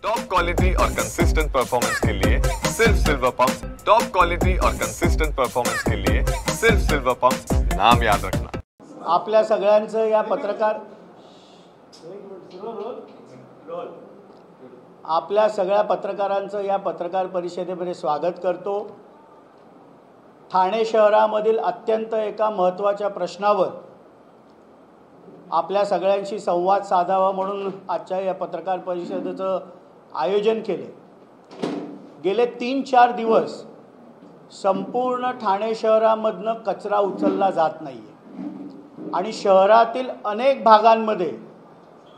Top quality और consistent performance के लिए सिर्फ सिल्वर पंप्स। टॉप क्वालिटी और कंसिस्टेंट परफॉर्मेंस के लिए सिर्फ सिल्वर पंप्स, नाम याद रखना। आपल्या सगळ्यांचं या आपल्या सगळ्या पत्रकारांचं या पत्रकार परिषदेमध्ये स्वागत करतो। ठाणे शहरामधील अत्यंत एका महत्त्वाच्या प्रश्नावर आपल्या सगळ्यांशी संवाद साधावा म्हणून आजच्या या पत्रकार परिषदेचं आयोजन केले। गेले 3-4 दिवस संपूर्ण ठाणे शहरामधनं कचरा उचलला जात नाहीये आणि शहरातील अनेक भागांमध्ये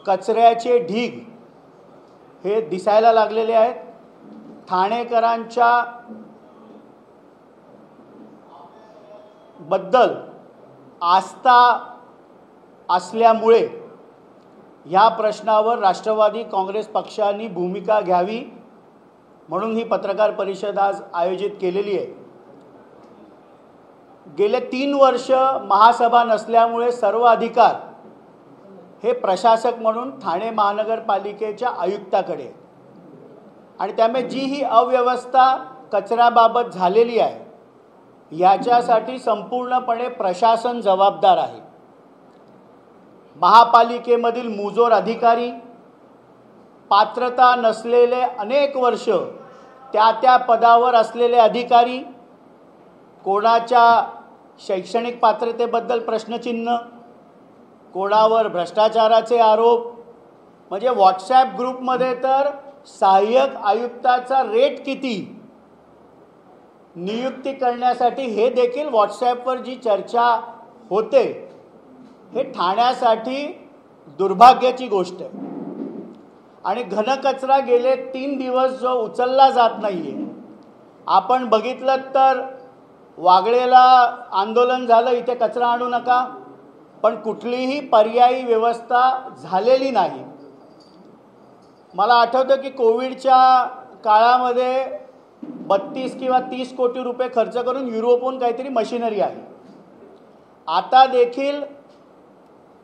कचऱ्याचे ढीग हे दिसायला लागलेले आहेत। ठाणेकरांच्या बद्दल आस्था असल्यामुळे या प्रश्नावर राष्ट्रवादी काँग्रेस पक्षाने भूमिका घ्यावी म्हणून ही पत्रकार परिषद आज आयोजित केलेली आहे। गेले 3 वर्ष महासभा नसल्यामुळे सर्व अधिकार हे प्रशासक म्हणून ठाणे महानगरपालिकेच्या आयुक्ताकडे आणि त्यामुळे जी ही अव्यवस्था कचऱ्याबाबत झालेली आहे याच्यासाठी संपूर्णपणे प्रशासन जबाबदार आहे। महापालिकेमधील मुजोर अधिकारी, पात्रता नसलेले अनेक वर्ष त्या पदावर असलेले अधिकारी, कोणाच्या शैक्षणिक पात्रतेबद्दल प्रश्नचिन्ह, कोणावर भ्रष्टाचाराचे आरोप, म्हणजे व्हॉट्सॲप ग्रुपमध्ये तर सहाय्यक आयुक्ताचा रेट किती नियुक्ती करण्यासाठी हे देखील व्हॉट्सॲपवर जी चर्चा होते हे ठाण्यासाठी दुर्भाग्याची गोष्ट आहे। आणि घनकचरा गेले 3 दिवस जो उचलला जात नाहीये, आपण बघितलं तर वागळेला आंदोलन झालं, इथे कचरा आणू नका, पण कुठलीही पर्यायी व्यवस्था झालेली नाही। मला आठवतं की कोविडच्या काळामध्ये 32 किंवा 30 कोटी रुपये खर्च करून युरोपहून काहीतरी मशिनरी आहे। आता देखील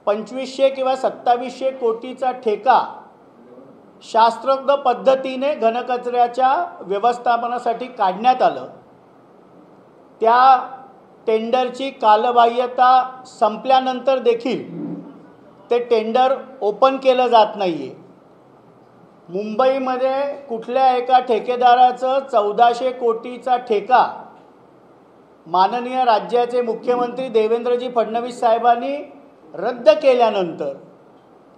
2500 किंवा 2700 कोटीचा ठेका शास्त्रोक्त पद्धतीने घनकचऱ्याच्या व्यवस्थापनासाठी काढण्यात आलं। त्या टेंडरची कालबाह्यता संपल्यानंतर देखील ते टेंडर ओपन केलं जात नाहीये। मुंबईमध्ये कुठल्या एका ठेकेदाराचं 1400 कोटीचा ठेका माननीय राज्याचे मुख्यमंत्री देवेंद्रजी फडणवीस साहेबांनी रद्द केल्यानंतर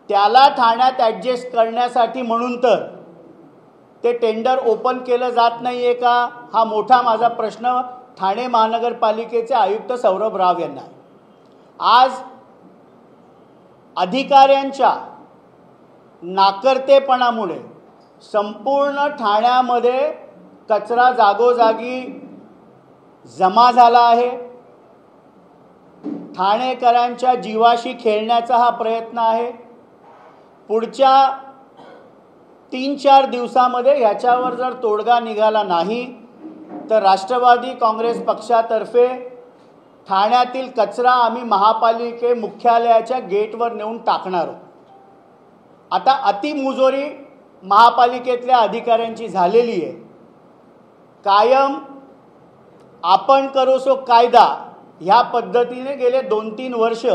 त्याला ठाण्यात ॲडजस्ट करण्यासाठी म्हणून तर ते टेंडर ओपन केलं जात नाहीये का, हा मोठा माझा प्रश्न ठाणे महानगरपालिकेचे आयुक्त सौरभ राव यांना आहे। आज अधिकाऱ्यांच्या नाकर्तेपणामुळे संपूर्ण ठाण्यामध्ये कचरा जागोजागी जमा झाला आहे। ठाणेकरांच्या जीवाशी खेळण्याचा हा प्रयत्न आहे। पुढच्या 3-4 दिवसामध्ये याच्यावर जर तोडगा निघाला नाही तर राष्ट्रवादी काँग्रेस पक्षातर्फे ठाण्यातील कचरा आम्ही महापालिके मुख्यालयाच्या गेटवर नेऊन टाकणार आहोत। आता अतिमुजोरी महापालिकेतल्या अधिकाऱ्यांची झालेली आहे। कायम आपण करो सो कायदा ह्या पद्धतीने गेले 2-3 वर्ष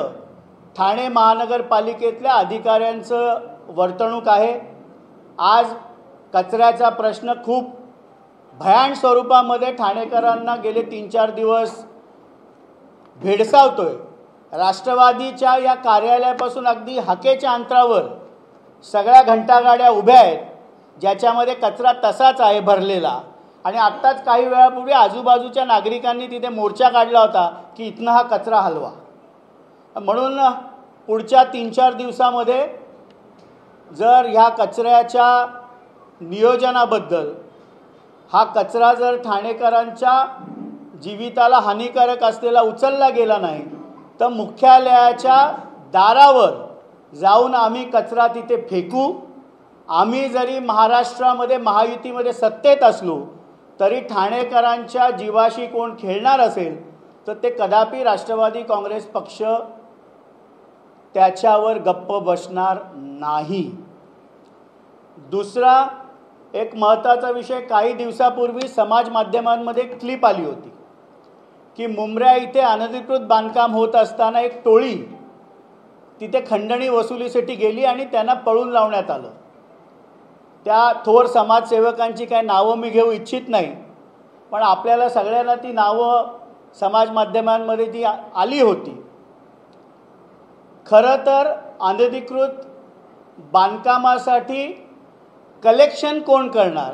ठाणे महानगरपालिकेतल्या अधिकाऱ्यांचं वर्तणूक आहे। आज कचऱ्याचा प्रश्न खूप भयान स्वरूपामध्ये ठाणेकरांना गेले 3-4 दिवस भेडसावतोय। राष्ट्रवादीच्या या कार्यालयापासून अगदी हाकेच्या अंतरावर सगळ्या घंटागाड्या उभ्या आहेत ज्याच्यामध्ये कचरा तसाच आहे भरलेला। आणि आत्ताच काही वेळापूर्वी आजूबाजूच्या नागरिकांनी तिथे मोर्चा काढला होता की इथनं हा कचरा हलवा। म्हणून पुढच्या 3-4 दिवसामध्ये जर ह्या कचऱ्याच्या नियोजनाबद्दल हा कचरा जर ठाणेकरांच्या जीविताला हानिकारक असलेला उचलला गेला नाही तर मुख्यालयाच्या दारावर जाऊन आम्ही कचरा तिथे फेकू। आम्ही जरी महाराष्ट्रामध्ये महायुतीमध्ये सत्तेत असलो तरी ठाणेकरांच्या जीवाशी कोण खेळणार असेल तर ते कदापि राष्ट्रवादी काँग्रेस पक्ष त्याच्यावर गप्प बसणार नाही। दुसरा, एक महत्त्वाचा विषय, काही दिवसापूर्वी समाज माध्यमांमध्ये एक क्लिप आली होती की मुंब्रा इथे अनधिकृत बांधकाम होत असताना एक टोळी तिथे खंडणी वसुलीसाठी गेली आणि त्यांना पळून लावण्यात आलं. त्या थोर समाजसेवकांची काही नावं मी घेऊ इच्छित नाही, पण आपल्याला सगळ्यांना ती नावं समाज माध्यमांमध्ये जी आली होती. खरं तर अनधिकृत बांधकामासाठी कलेक्शन कोण करणार,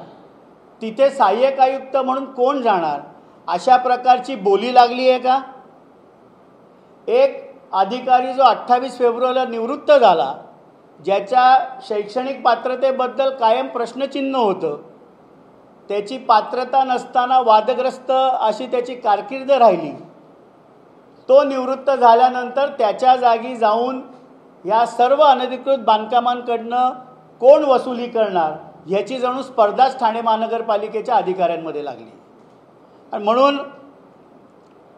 तिथे सहाय्यक आयुक्त म्हणून कोण जाणार, अशा प्रकारची बोली लागली आहे का? एक अधिकारी जो 28 फेब्रुवारीला निवृत्त झाला, ज्याच्या शैक्षणिक पात्रतेबद्दल कायम प्रश्नचिन्ह होतं, त्याची पात्रता नसताना वादग्रस्त अशी त्याची कारकीर्द राहिली, तो निवृत्त झाल्यानंतर त्याच्या जागी जाऊन या सर्व अनधिकृत बांधकामांकडनं कोण वसुली करणार ह्याची जणू स्पर्धाच ठाणे महानगरपालिकेच्या अधिकाऱ्यांमध्ये लागली. आणि म्हणून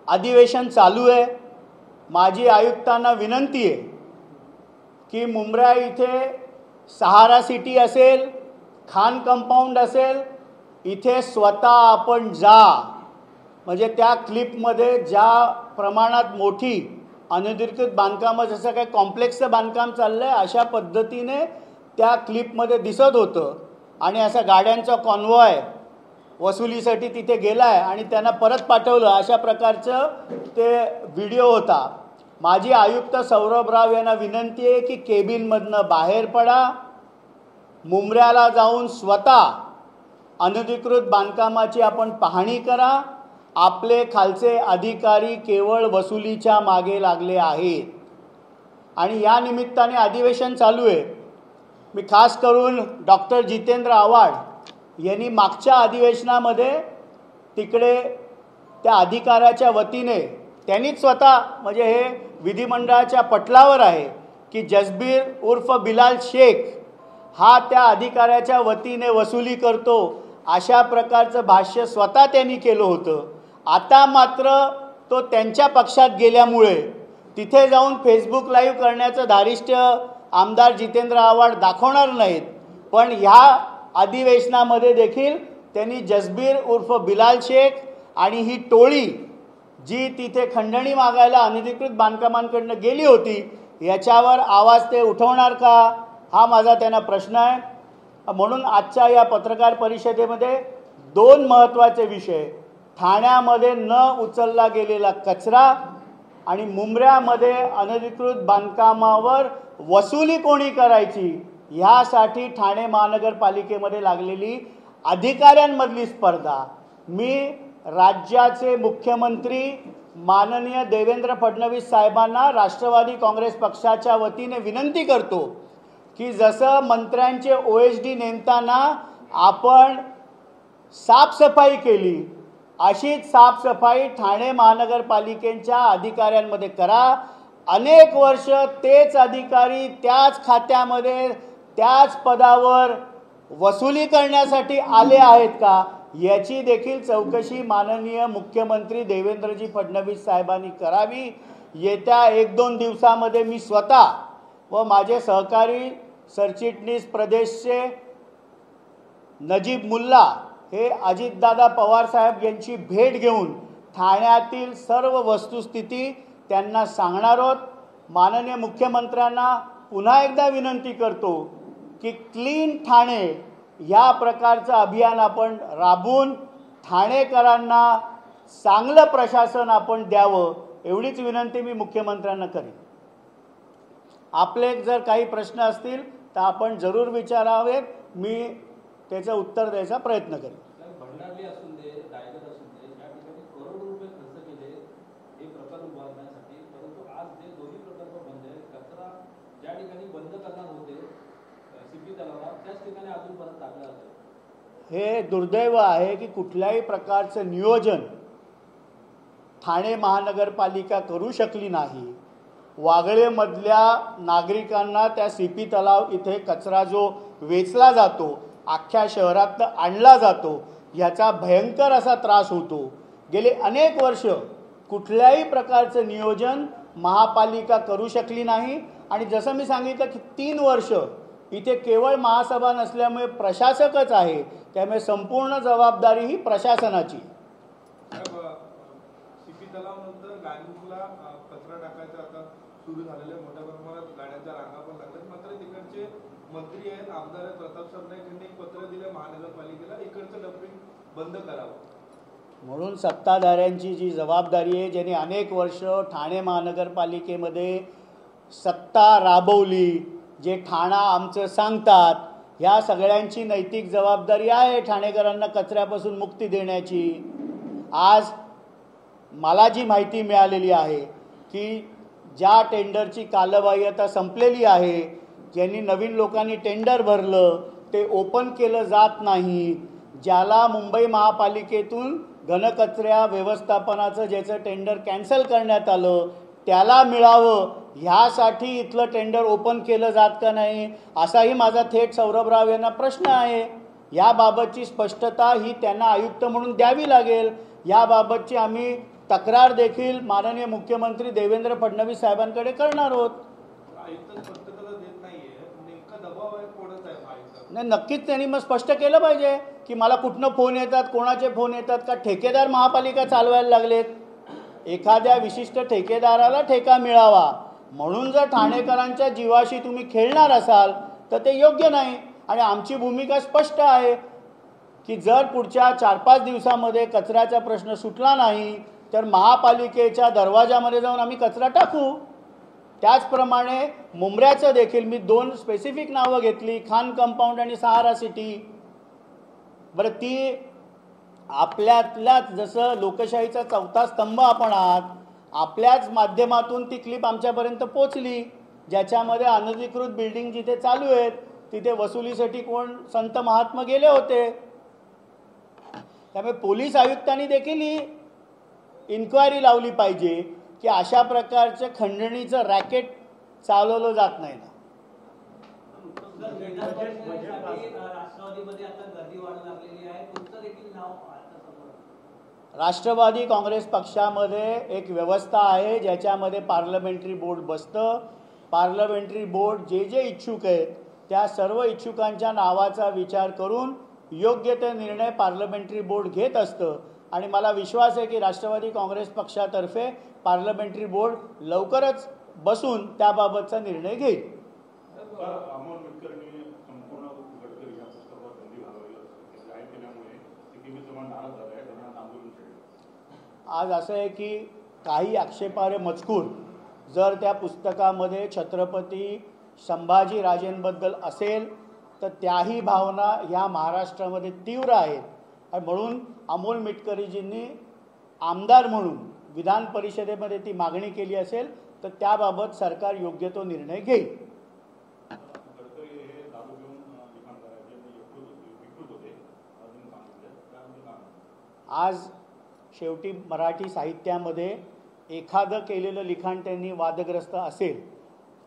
अधिवेशन चालू आहे. माझी आयुक्तांना विनंती आहे की मुंब्रा इथे सहारा सिटी असेल, खान कंपाऊंड असेल, इथे स्वतः आपण जा. म्हणजे त्या क्लिपमध्ये ज्या प्रमाणात मोठी अनधिकृत बांधकामं, जसं काही कॉम्प्लेक्सचं बांधकाम चाललं आहे अशा पद्धतीने त्या क्लिपमध्ये दिसत होतं. आणि असा गाड्यांचा कॉन्वॉय वसुलीसाठी तिथे गेला आहे आणि त्यांना परत पाठवलं, अशा प्रकारचं ते व्हिडिओ होता. माझी आयुक्त सौरभ राव यांना विनंती आहे की केबिनमधनं बाहेर पडा, मुंब्र्याला जाऊन स्वतः अनधिकृत बांधकामाची आपण पाहणी करा. आपले खालचे अधिकारी केवळ वसुलीच्या मागे लागले आहेत. आणि या निमित्ताने अधिवेशन चालू आहे. मी खास करून डॉक्टर जितेंद्र आव्हाड यांनी मागच्या अधिवेशनामध्ये तिकडे त्या अधिकाऱ्याच्या वतीने त्यांनीच स्वतः, म्हणजे हे विधिमंडळाच्या पटलावर आहे की जसबीर उर्फ बिलाल शेख हा त्या अधिकाऱ्याच्या वतीने वसुली करतो, अशा प्रकारचं भाष्य स्वतः त्यांनी केलं होतं. आता मात्र तो त्यांच्या पक्षात गेल्यामुळे तिथे जाऊन फेसबुक लाईव्ह करण्याचं धारिष्ट्य आमदार जितेंद्र आव्हाड दाखवणार नाहीत. पण ह्या अधिवेशनामध्ये देखील त्यांनी जसबीर उर्फ बिलाल शेख आणि ही टोळी जी तिथे खंडणी मागायला अनधिकृत बांधकामांकडनं गेली होती याच्यावर आवाज ते उठवणार का, हा माझा त्यांना प्रश्न आहे. म्हणून आजच्या या पत्रकार परिषदेमध्ये दोन महत्त्वाचे विषय, ठाण्यामध्ये न उचलला गेलेला कचरा आणि मुंब्र्यामध्ये अनधिकृत बांधकामावर वसुली कोणी करायची, ह्यासाठी ठाणे महानगरपालिकेमध्ये लागलेली अधिकाऱ्यांमधली स्पर्धा. मी राज्याचे मुख्यमंत्री माननीय देवेंद्र फडणवीस साहेबांना राष्ट्रवादी काँग्रेस पक्षाच्या वतीने विनंती करतो की जसं मंत्र्यांचे OSD नेमताना आपण साफसफाई केली, अशीच साफसफाई ठाणे महानगरपालिकेच्या अधिकाऱ्यांमध्ये करा. अनेक वर्ष तेच अधिकारी त्याच खात्यामध्ये त्याच पदावर वसुली करण्यासाठी आले आहेत का, याची देखील चौकशी माननीय मुख्यमंत्री देवेंद्रजी फडणवीस साहेबांनी करावी. येत्या 1-2 दिवसामध्ये मी स्वतः व माझे सहकारी सरचिटणीस प्रदेशचे नजीब मुल्ला हे अजितदादा पवार साहेब यांची भेट घेऊन ठाण्यातील सर्व वस्तुस्थिती त्यांना सांगणार आहोत. माननीय मुख्यमंत्र्यांना पुन्हा एकदा विनंती करतो की क्लीन ठाणे या प्रकारचं अभियान आपण राबवून ठाणेकरांना चांगलं प्रशासन आपण द्यावं, एवढीच विनंती मी मुख्यमंत्र्यांना करेन. आपले जर काही प्रश्न असतील तर आपण जरूर विचारावेत, मी त्याचं उत्तर द्यायचा प्रयत्न करेन. भंडारली असून दे, रायगड असून दे, या ठिकाणी करोडो रुपये खर्च केले हे प्रकल्प उभारण्यासाठी, परंतु आज ते दोन्ही प्रकल्प बंद आहेत. कचरा ज्या ठिकाणी बंद करणार होते CP तलावात, त्याच ठिकाणी अजून परत टाकला जातो. हे दुर्दैव आहे की कुठल्याही प्रकारचं नियोजन ठाणे महानगरपालिका करू शकली नाही. वागळेमधल्या नागरिकांना त्या CP तलाव इथे कचरा जो वेचला जातो, अख्ख्या शहरात आणला जातो, ह्याचा भयंकर असा त्रास होतो. गेले अनेक वर्ष कुठल्याही प्रकारचं नियोजन महापालिका करू शकली नाही. आणि जसं मी सांगितलं की 3 वर्ष इथे केवळ महासभा नसल्यामुळे प्रशासकच आहे, त्यामुळे संपूर्ण जबाबदारी ही प्रशासनाची. सीपी तलावानंतर गांधीला कचरा टाकायचा आता सुरू झालेल्या मोठ्या प्रमाणात गाड्यांच्या रांगा पण लागतात. मात्र तिकडचे मंत्री आहेत, आमदार आहेत, प्रताप सरनाईक यांनी एक पत्र दिलं महानगरपालिकेला इकडचं डम्पिंग बंद करावं. म्हणून सत्ताधाऱ्यांची जी जबाबदारी आहे, ज्यांनी अनेक वर्ष ठाणे महानगरपालिकेमध्ये सत्ता राबवली, जे ठाणा आमचं सांगतात, ह्या सगळ्यांची नैतिक जबाबदारी आहे ठाणेकरांना कचऱ्यापासून मुक्ती देण्याची. आज मला जी माहिती मिळालेली आहे की ज्या टेंडरची कालबाह्यता संपलेली आहे, ज्यांनी नवीन लोकांनी टेंडर भरलं ते ओपन केलं जात नाही. ज्याला मुंबई महापालिकेतून घनकचऱ्या व्यवस्थापनाचं ज्याचं टेंडर कॅन्सल करण्यात आलं त्याला मिळावं ह्यासाठी इथलं टेंडर ओपन केलं जात का नाही, असाही माझा थेट सौरभराव यांना प्रश्न आहे. याबाबतची स्पष्टता ही त्यांना आयुक्त म्हणून द्यावी लागेल. याबाबतची आम्ही तक्रार देखील माननीय मुख्यमंत्री देवेंद्र फडणवीस साहेबांकडे करणार आहोत. आयुक्त स्पष्टता देत नाहीये, नेमका दबाव आहे कोणाचा आहे आयुक्त? नाही, नक्कीच त्यांनी मग स्पष्ट केलं पाहिजे की मला कुठनं फोन येतात, कोणाचे फोन येतात, का ठेकेदार महापालिका चालवायला लागलेत. एखाद्या विशिष्ट ठेकेदाराला ठेका मिळावा म्हणून जर ठाणेकरांच्या जीवाशी तुम्ही खेळणार असाल तर ते योग्य नाही. आणि आमची भूमिका स्पष्ट आहे की जर पुढच्या 4-5 दिवसामध्ये कचऱ्याचा प्रश्न सुटला नाही तर महापालिकेच्या दरवाजामध्ये जाऊन आम्ही कचरा टाकू. त्याचप्रमाणे मुंब्र्याचं देखील मी 2 स्पेसिफिक नावं घेतली, खान कंपाऊंड आणि सहारा सिटी. बरं, ती आपल्यातल्याच जसं लोकशाहीचा 4था स्तंभ आपण आहात, आपल्याच माध्यमातून ती क्लिप आमच्यापर्यंत पोचली, ज्याच्यामध्ये अनधिकृत बिल्डिंग जिथे चालू आहेत तिथे वसुलीसाठी कोण संत महात्मा गेले होते. त्यामुळे पोलीस आयुक्तांनी देखील ही इन्क्वायरी लावली पाहिजे की अशा प्रकारचं खंडणीचं रॅकेट चालवलं जात नाही ना. राष्ट्रवादी काँग्रेस पक्षामध्ये एक व्यवस्था आहे ज्याच्यामध्ये पार्लमेंटरी बोर्ड बसतं. पार्लमेंटरी बोर्ड जे जे इच्छुक आहेत त्या सर्व इच्छुकांच्या नावाचा विचार करून योग्य ते निर्णय पार्लमेंटरी बोर्ड घेत असतं. आणि मला विश्वास आहे की राष्ट्रवादी काँग्रेस पक्षातर्फे पार्लमेंटरी बोर्ड लवकरच बसून त्याबाबतचा निर्णय घेईल. आज असं आहे की काही आक्षेपार्ह मजकूर जर त्या पुस्तकामध्ये छत्रपती संभाजीराजेंबद्दल असेल तर त्याही भावना ह्या महाराष्ट्रामध्ये तीव्र आहेत. आणि म्हणून अमोल मिटकरीजींनी आमदार म्हणून विधान परिषदेमध्ये ती मागणी केली असेल तर त्याबाबत सरकार योग्य तो निर्णय घेईल. आज शेवटी मराठी साहित्यामध्ये एखादं केलेलं लिखाण त्यांनी वादग्रस्त असेल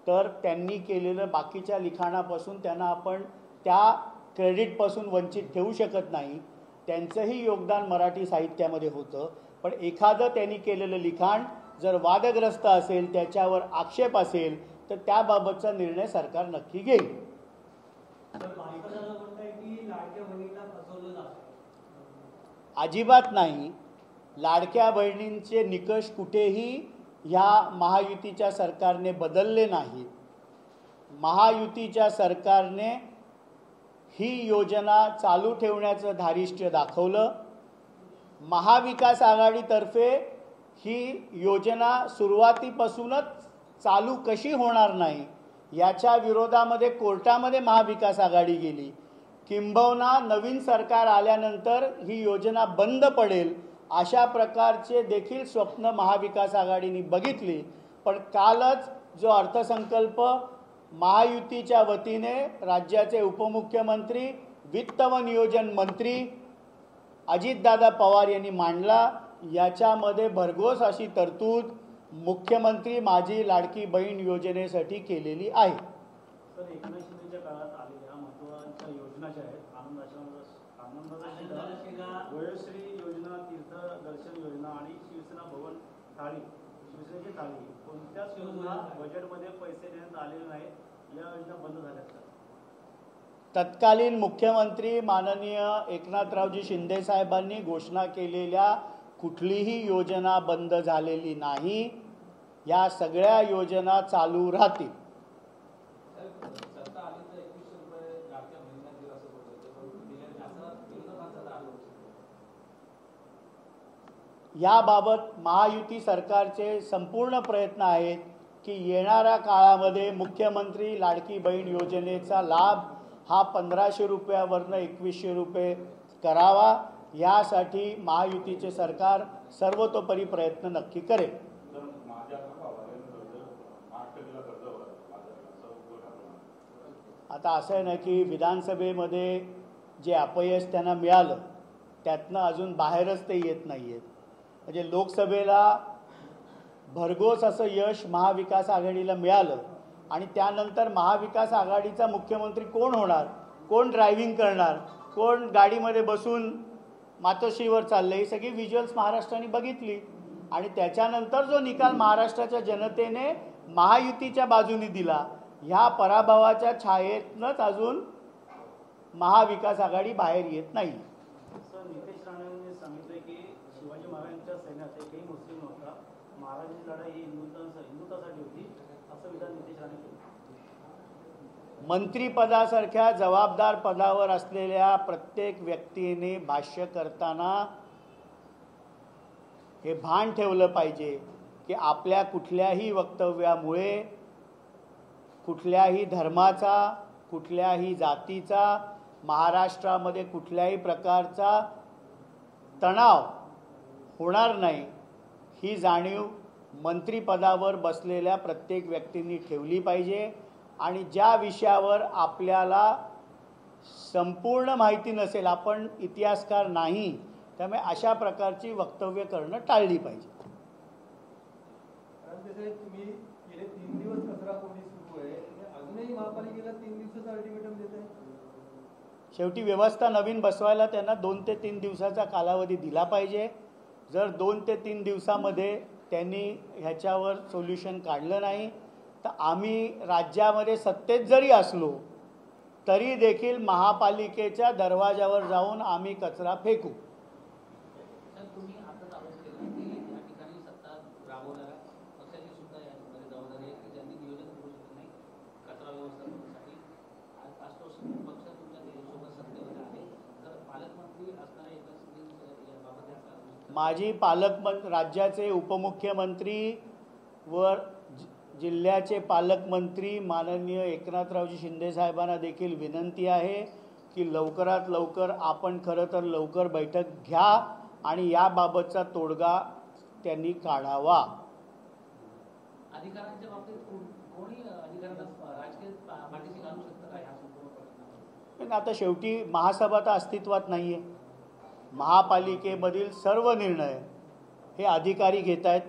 तर त्यांनी केलेलं बाकीच्या लिखाणापासून त्यांना आपण त्या क्रेडिटपासून वंचित ठेवू शकत नाही. त्यांचंही योगदान मराठी साहित्यामध्ये होतं. पण एखादं त्यांनी केलेलं लिखाण जर वादग्रस्त असेल, त्याच्यावर आक्षेप असेल तर त्याबाबतचा निर्णय सरकार नक्की घेईल. अजिबात नाही. लाडक्या बहिणींचे निकष कुठेही ह्या महायुतीच्या सरकारने बदलले नाहीत. महायुतीच्या सरकारने ही योजना चालू ठेवण्याचं धारिष्ट्य दाखवलं. महाविकास आघाडीतर्फे ही योजना सुरुवातीपासूनच चालू कशी होणार नाही याच्या विरोधामध्ये कोर्टामध्ये महाविकास आघाडी गेली. किंबहुना नवीन सरकार आल्यानंतर ही योजना बंद पडेल अशा प्रकारचे देखील स्वप्न महाविकास आघाडीने बघितली. पण कालच जो अर्थसंकल्प महायुतीच्या वतीने राज्याचे उपमुख्यमंत्री वित्त व नियोजन मंत्री अजितदादा पवार यांनी मांडला, याच्यामध्ये भरघोस अशी तरतूद मुख्यमंत्री माझी लाडकी बहीण योजनेसाठी केलेली आहे. तर एकनाथ शिंदेच्या काळात आलेल्या महत्त्वाच्या योजना ज्या आहेत, वयोश्री योजना, तीर्थ दर्शन योजना आणि शिवसेना भवन थाळी, शिवसेनेची थाळी, कोणत्याच योजना बजेटमध्ये पैसे देण्यात आलेले नाहीत. या योजना बंद झाल्या. तत्कालीन मुख्यमंत्री माननीय एकनाथरावजी शिंदे साहेबांनी घोषणा केलेल्या कुठलीही योजना बंद झालेली नाही. या सगळ्या योजना चालू राहतील. सत्ता आली तर 2100 रुपये लाडक्या बहिणींना दिलं असं बोलत होते, परंतु दिले नाही असं विरोधकांचा आरोप आहे. याबाबत महायुती सरकारचे संपूर्ण प्रयत्न आहेत की येणाऱ्या काळामध्ये मुख्यमंत्री लाडकी बहीण योजनेचा लाभ हा 1500 रुपयावरनं 2100 रुपये करावा. यासाठी महायुतीचे सरकार सर्वतोपरी प्रयत्न नक्की करेल. आता असं आहे ना की विधानसभेमध्ये जे अपयश त्यांना मिळालं त्यातनं अजून बाहेरच ते येत नाही आहेत. म्हणजे लोकसभेला भरघोस असं यश महाविकास आघाडीला मिळालं आणि त्यानंतर महाविकास आघाडीचा मुख्यमंत्री कोण होणार, कोण ड्रायव्हिंग करणार, कोण गाडीमध्ये बसून मातोश्रीवर चाललं, ही सगळी व्हिज्युअल्स महाराष्ट्राने बघितली. आणि त्याच्यानंतर जो निकाल महाराष्ट्राच्या जनतेने महायुतीच्या बाजूने दिला, ह्या पराभवाच्या छायेतनंच अजून महाविकास आघाडी बाहेर येत नाही. सर, नितेश राणेंनी सांगितले की शिवाजी महाराजांच्या सैन्यात एकही मुस्लिम नव्हता, महाराजांची लढाई ही हिंदुत्वासाठी होती, असं विधान नितेश राणे केलं. मंत्रिपदासारख्या जबाबदार पदावर असलेल्या प्रत्येक व्यक्तीने भाष्य करताना हे भान ठेवलं पाहिजे की आपल्या कुठल्याही वक्तव्यामुळे कुठल्याही धर्माचा, कुठल्याही जातीचा, महाराष्ट्रामध्ये कुठल्याही प्रकारचा तणाव होणार नाही, ही जाणीव मंत्रिपदावर बसलेल्या प्रत्येक व्यक्तींनी ठेवली पाहिजे. आणि ज्या विषयावर आपल्याला संपूर्ण माहिती नसेल, आपण इतिहासकार नाही, त्यामुळे अशा प्रकारची वक्तव्य करणं टाळली पाहिजे. तुम्ही गेले 3 दिवस कचरा कोंडी सुरू आहे, अजूनही महापालिकेला 3 दिवसाचा अल्टिमेटम देत आहे. शेवटी व्यवस्था नवीन बसवायला त्यांना 2 ते 3 दिवसाचा कालावधी दिला पाहिजे. जर 2 ते 3 दिवसामध्ये त्यांनी ह्याच्यावर सोल्युशन काढलं नाही तर आम्ही राज्यामध्ये सत्तेत जरी असलो तरी देखील महापालिकेच्या दरवाजावर जाऊन आम्ही कचरा फेकू. तुम्ही आताच आरोप केला की या ठिकाणी सत्ता राबवणाऱ्या पक्षाची सुद्धा यामध्ये जबाबदारी आहे की ज्यांनी नियोजन करू शकत नाही कचरा व्यवस्थापनासाठी. आज 5 वर्ष पक्ष तुमच्या देशासोबत सत्तेमध्ये आहे, तर पालकमंत्री असणाऱ्या एका याबाबत माझी राज्याचे उपमुख्यमंत्री व जिल्ह्याचे पालकमंत्री माननीय एकनाथरावजी शिंदे साहेबांना देखील विनंती आहे की लवकरात लवकर आपण खरं तर लवकर बैठक घ्या आणि याबाबतचा तोडगा त्यांनी काढावा. अधिकाऱ्यांच्या बाबतीत कोणी अधिकाऱ्यांना राजकीय पाठीशी घालू शकतं का ह्या संपूर्ण? आता शेवटी महासभा तर अस्तित्वात नाही आहे. महापालिकेमधील सर्व निर्णय हे अधिकारी घेत आहेत,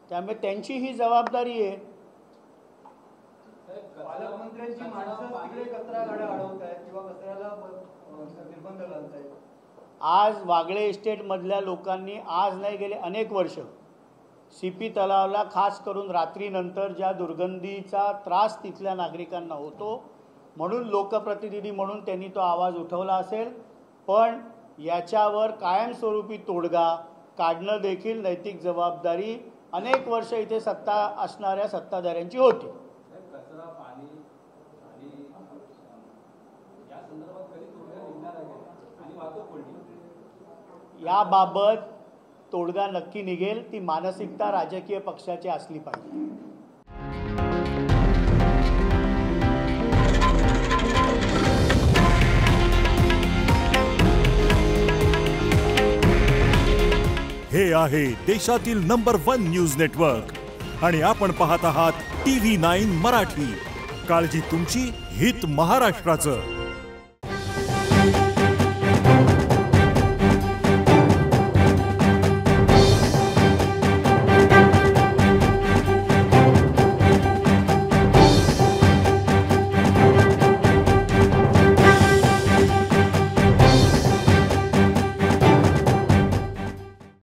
त्यामुळे त्यांची ही जबाबदारी आहे. पालकमंत्र्यांची माणसं तिकडे कचरा गाड्या अडवत आहेत किंवा कचऱ्याला निर्बंध घालत आहेत. आज वागळे इस्टेटमधल्या लोकांनी आज नाही गेले अनेक वर्ष सीपी तलावाला खास करून रात्रीनंतर ज्या दुर्गंधीचा त्रास तिथल्या नागरिकांना होतो म्हणून लोकप्रतिनिधी म्हणून त्यांनी तो आवाज उठवला असेल, पण याच्यावर कायमस्वरूपी तोडगा काढणं देखील नैतिक जबाबदारी अनेक वर्ष इथे सत्ता असणाऱ्या सत्ताधाऱ्यांची होती. कचरा, पाणी आणि या संदर्भात कधी तोडगा निघणार आहे आणि वाहतूक कोणती? याबाबत तोडगा नक्की निघेल. ती मानसिकता राजकीय पक्षाची असली पाहिजे. हे आहे देशातील नंबर 1 न्यूज नेटवर्क आणि आपण पाहत आहात TV9 मराठी. काळजी तुमची, हित महाराष्ट्राचं.